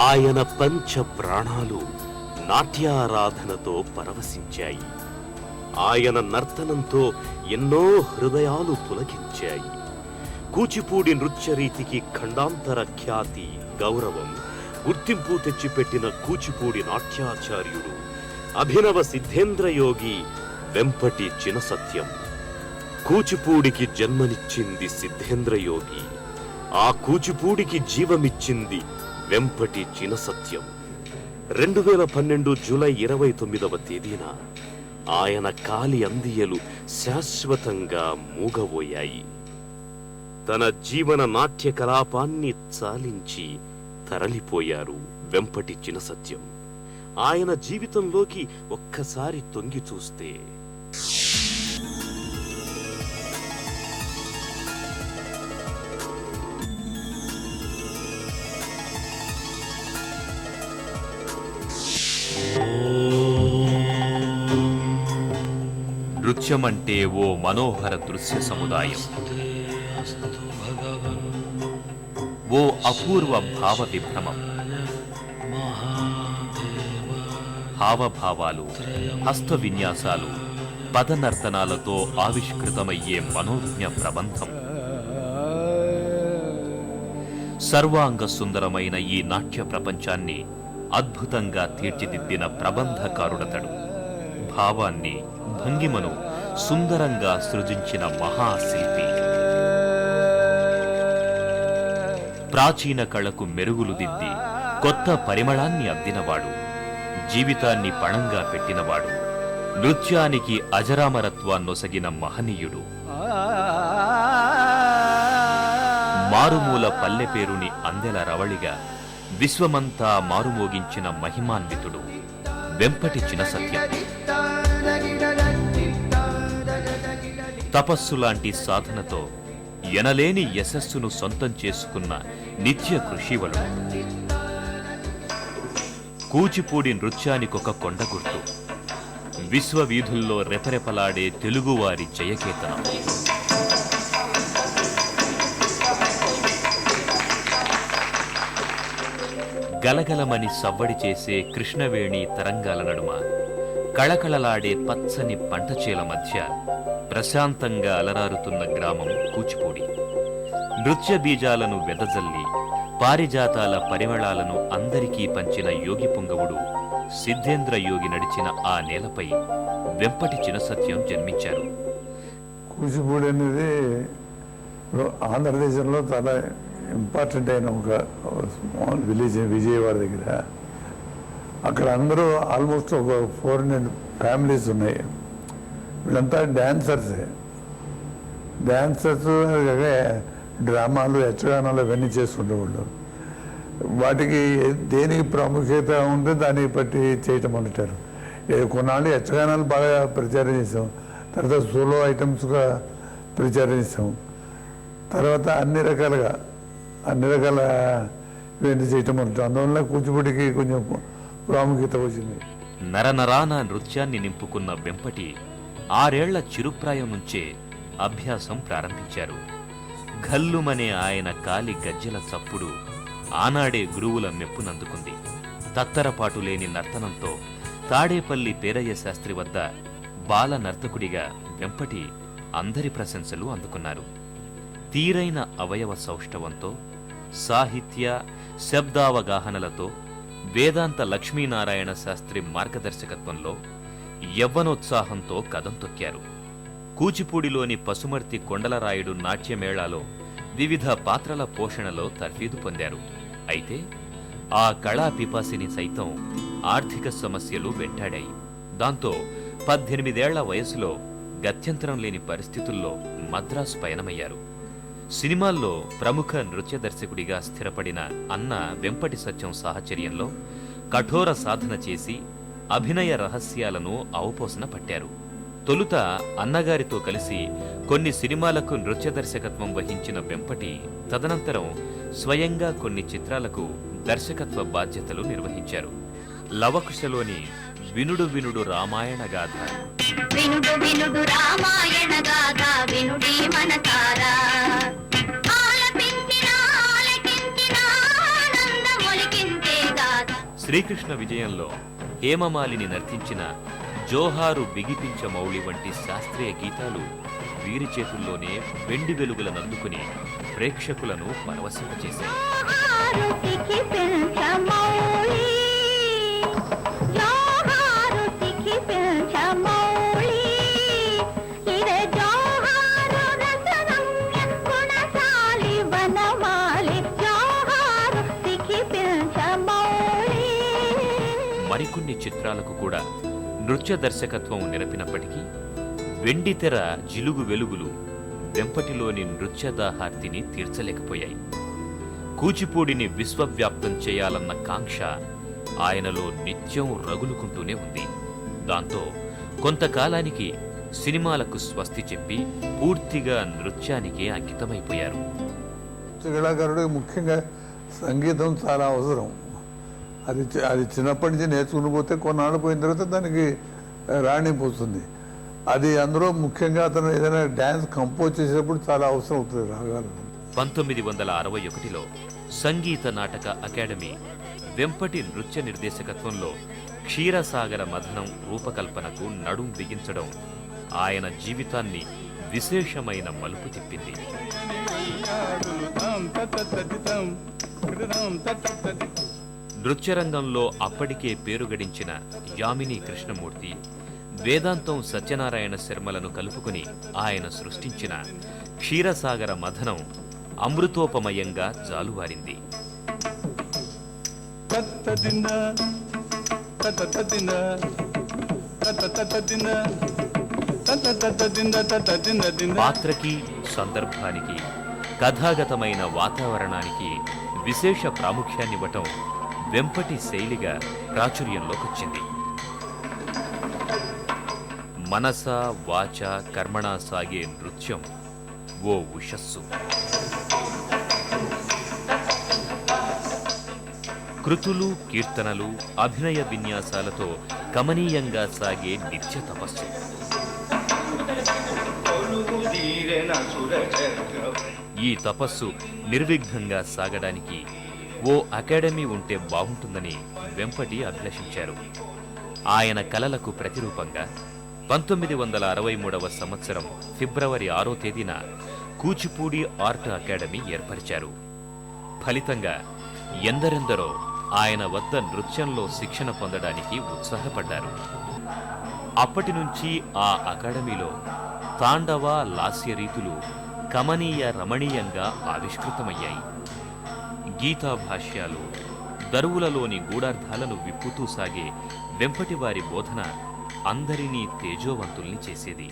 ఆయన పంచ ప్రాణాలు నాట్యారాధనతో పరవశించాయి. ఆయన నర్తనంతో ఎన్నో హృదయాలు పులకించాయి. కూచిపూడి నృత్యరీతికి ఖండాంతర ఖ్యాతి, గౌరవం, గుర్తింపు తెచ్చిపెట్టిన కూచిపూడి నాట్యాచార్యుడు అభినవ సిద్ధేంద్రయోగి వెంపటి చినసత్యం. కూచిపూడికి జన్మనిచ్చింది సిద్ధేంద్రయోగి, ఆ కూచిపూడికి జీవమిచ్చింది వెంపటి చినసత్యం. 2012 జూలై 29వ తేదీన ఆయన కాలి అందియలు శాశ్వతంగా మూగబోయాయి. తన జీవన నాట్య కలాపాన్ని చాలించి తరలిపోయారు వెంపటి చినసత్యం. ఆయన జీవితంలోకి ఒక్కసారి తొంగి చూస్తే నృత్యమంటే ఓ మనోహర దృశ్య సముదాయం, ఓ అపూర్వ భావ విభ్రమం. హావభావాలు, హస్త విన్యాసాలు, పదనర్తనాలతో ఆవిష్కృతమయ్యే మనోజ్ఞ ప్రబంధం. సర్వాంగ సుందరమైన ఈ నాట్య ప్రపంచాన్ని అద్భుతంగా తీర్చిదిద్దిన ప్రబంధకారుడతడు. భావాన్ని, భంగిమను సుందరంగా సృజించిన మహాశిల్పి. ప్రాచీన కళకు మెరుగులు దిద్ది కొత్త పరిమళాన్ని అద్దినవాడు. జీవితాన్ని పణంగా పెట్టినవాడు. నృత్యానికి అజరామరత్వాన్నొసగిన మహనీయుడు. మారుమూల పల్లె పేరుని అందెల రవళిగా విశ్వమంతా మారుమోగించిన మహిమాన్వితుడు వెంపటి చినసత్యం. తపస్సులాంటి సాధనతో ఎనలేని యశస్సును సొంతం చేసుకున్న నిత్య కృషివలుడు. కూచిపూడి నృత్యానికొక కొండ గుర్తు. విశ్వవీధుల్లో రెపరెపలాడే తెలుగువారి జయకేతనం. గలగలమని సవ్వడి చేసే కృష్ణవేణి తరంగాల నడుమ కళకళలాడే పచ్చని పంటచేల మధ్య ప్రశాంతంగా అలరారుతున్న గ్రామం కూచిపూడి. నృత్య బీజాలను వెదజల్లి పారిజాతాల పరిమళాలను అందరికీ పంచిన యోగి పుంగవుడు సిద్ధేంద్ర యోగి నడిచిన ఆ నేలపై వెంపటి చినసత్యం జన్మించారు. కూచిపూడి అనేది ఆంధ్రదేశంలో చాలా ఇంపార్టెంట్ అయిన ఒక స్మాల్ విలేజ్ విజయవాడ దగ్గర. అక్కడ అందరూ ఆల్మోస్ట్ ఒక 400 ఫ్యామిలీస్ ఉన్నాయి. వీళ్ళంతా డాన్సర్సే. డ్రామాలు, యక్షగానాలు అవన్నీ చేసుకునేవాళ్ళు. వాటికి దేనికి ప్రాముఖ్యత ఉంటే దాన్ని బట్టి చేయటం అంటారు. కొన్నాళ్ళు యక్షగానాలు బాగా ప్రచారం చేసాం, తర్వాత సోలో ఐటమ్స్గా ప్రచారం చేసాం, తర్వాత అన్ని రకాల ఇవన్నీ చేయటం అంటారు. అందువల్ల కూచిపూడికి కొంచెం ప్రాముఖ్యత వచ్చింది. నరనరాన నృత్యాన్ని నింపుకున్న వెంపటి 6 ఏళ్ల చిరుప్రాయం నుంచే అభ్యాసం ప్రారంభించారు. ఘల్లుమనే ఆయన కాలి గజ్జెల చప్పుడు ఆనాడే గురువుల మెప్పునందుకుంది. తత్తరపాటు లేని నర్తనంతో తాడేపల్లి పేరయ్య శాస్త్రి వద్ద బాల నర్తకుడిగా వెంపటి అందరి ప్రశంసలు అందుకున్నారు. తీరైన అవయవ సౌష్ఠవంతో, సాహిత్య శబ్దావగాహనలతో వేదాంత లక్ష్మీనారాయణ శాస్త్రి మార్గదర్శకత్వంలో యవ్వనోత్సాహంతో కదం తొక్కారు. కూచిపూడిలోని పసుమర్తి కొండలరాయుడు నాట్యమేళాలో వివిధ పాత్రల పోషణలో తర్ఫీదు పొందారు. అయితే ఆ కళా పిపాసిని సైతం ఆర్థిక సమస్యలు వెంటాడాయి. దాంతో 18 ఏళ్ల వయసులో గత్యంతరం లేని పరిస్థితుల్లో మద్రాసు పయనమయ్యారు. సినిమాల్లో ప్రముఖ నృత్య దర్శకుడిగా స్థిరపడిన అన్న వెంపటి సత్యం సాహచర్యంలో కఠోర సాధన చేసి అభినయ రహస్యాలను అవపోసన పట్టారు. తొలుత అన్నగారితో కలిసి కొన్ని సినిమాలకు నృత్య దర్శకత్వం వహించిన వెంపటి తదనంతరం స్వయంగా కొన్ని చిత్రాలకు దర్శకత్వ బాధ్యతలు నిర్వహించారు. లవకుశలోని వినుడు వినుడు రామాయణ గాథ, వినుడు వినుడు రామాయణ గాథ వినుడి మనసారా, ఆలపించిన ఆలకించిన ఆనందమొలికింతే శ్రీకృష్ణ విజయంలో హేమమాలిని నర్తించిన జోహారు బిగిపించ మౌళి వంటి శాస్త్రీయ గీతాలు వీరి చేతుల్లోనే వెండి వెలుగులనందుకుని ప్రేక్షకులను పరవశింపచేశాయి. మరికొన్ని చిత్రాలకు కూడా నృత్య దర్శకత్వం నిరపినప్పటికీ వెండితెర జిలుగు వెలుగులు వెంపటిలోని నృత్యదాహార్తిని తీర్చలేకపోయాయి. కూచిపూడిని విశ్వవ్యాప్తం చేయాలన్న కాంక్ష ఆయనలో నిత్యం రగులుకుంటూనే ఉంది. దాంతో కొంతకాలానికి సినిమాలకు స్వస్తి చెప్పి పూర్తిగా నృత్యానికే అంకితమైపోయారు. కళాకారుడికి ముఖ్యంగా సంగీతం చాలా అవసరం. అది చిన్నప్పటి నుంచి నేర్చుకుని పోతే కొన్నాళ్ళు పోయిన తర్వాత దానికి రాణిపోతుంది. అది అందులో ముఖ్యంగా అతను ఏదైనా డ్యాన్స్ కంపోజ్ చేసేటప్పుడు చాలా అవసరం అవుతుంది రాగాలు. 1961లో సంగీత నాటక అకాడమీ వెంపటి నృత్య నిర్దేశకత్వంలో క్షీరసాగర మథనం రూపకల్పనకు నడుం బిగించడం ఆయన జీవితాన్ని విశేషమైన మలుపు తిప్పింది. నృత్యరంగంలో అప్పటికే పేరుగడించిన యామిని కృష్ణమూర్తి, వేదాంతం సత్యనారాయణ శర్మలను కలుపుకుని ఆయన సృష్టించిన క్షీరసాగర మథనం అమృతోపమయంగా జాలువారింది. పాత్రకి, సందర్భానికి, కథాగతమైన వాతావరణానికి విశేష ప్రాముఖ్యాన్నివ్వటం వెంపటి శైలిగా ప్రాచుర్యంలోకొచ్చింది. మనస వాచ కర్మణ సాగే నృత్యం ఓ ఉషస్సు. కృతులు, కీర్తనలు, అభినయ విన్యాసాలతో కమనీయంగా సాగే నిత్య తపస్సు. ఈ తపస్సు నిర్విఘ్నంగా సాగడానికి ఓ అకాడమీ ఉంటే బాగుంటుందని వెంపటి అభిలషించారు. ఆయన కలలకు ప్రతిరూపంగా 1963వ సంవత్సరం ఫిబ్రవరి 6వ తేదీన కూచిపూడి ఆర్ట్ అకాడమీ ఏర్పరిచారు. ఫలితంగా ఎందరెందరో ఆయన వద్ద నృత్యంలో శిక్షణ పొందడానికి ఉత్సాహపడ్డారు. అప్పటి నుంచి ఆ అకాడమీలో తాండవ, లాస్య రీతులు కమనీయ రమణీయంగా ఆవిష్కృతమయ్యాయి. గీతా భాష్యాలు, దరువులలోని గూఢార్థాలను విప్పుతూ సాగే వెంపటివారి బోధన అందరినీ తేజోవంతుల్ని చేసేది.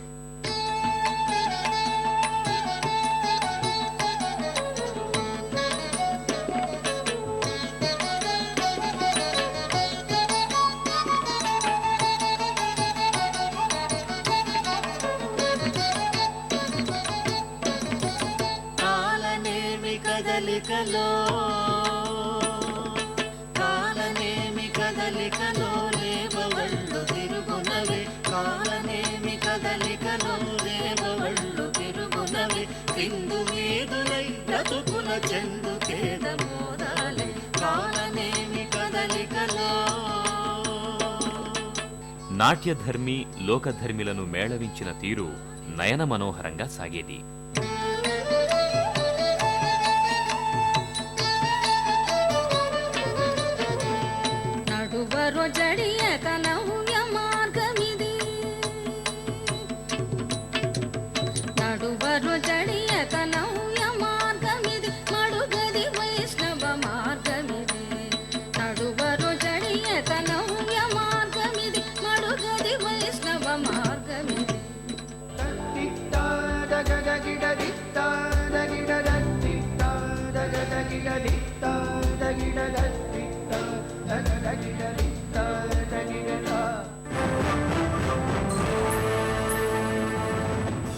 కాలనేమి కదలికలో లేబవళ్ళు తిరుగునవే, కాలనేమి కదలికలో లేబవళ్ళు తిరుగునవే, హిందు మీదులై బ్రతుకుల చెందుకేద మోదాలే, కాలనేమి కదలికలో. నాట్యధర్మి, లోకధర్మిలను మేళవించిన తీరు నయన మనోహరంగా సాగేది. da da da da da da da da da da da da da da da da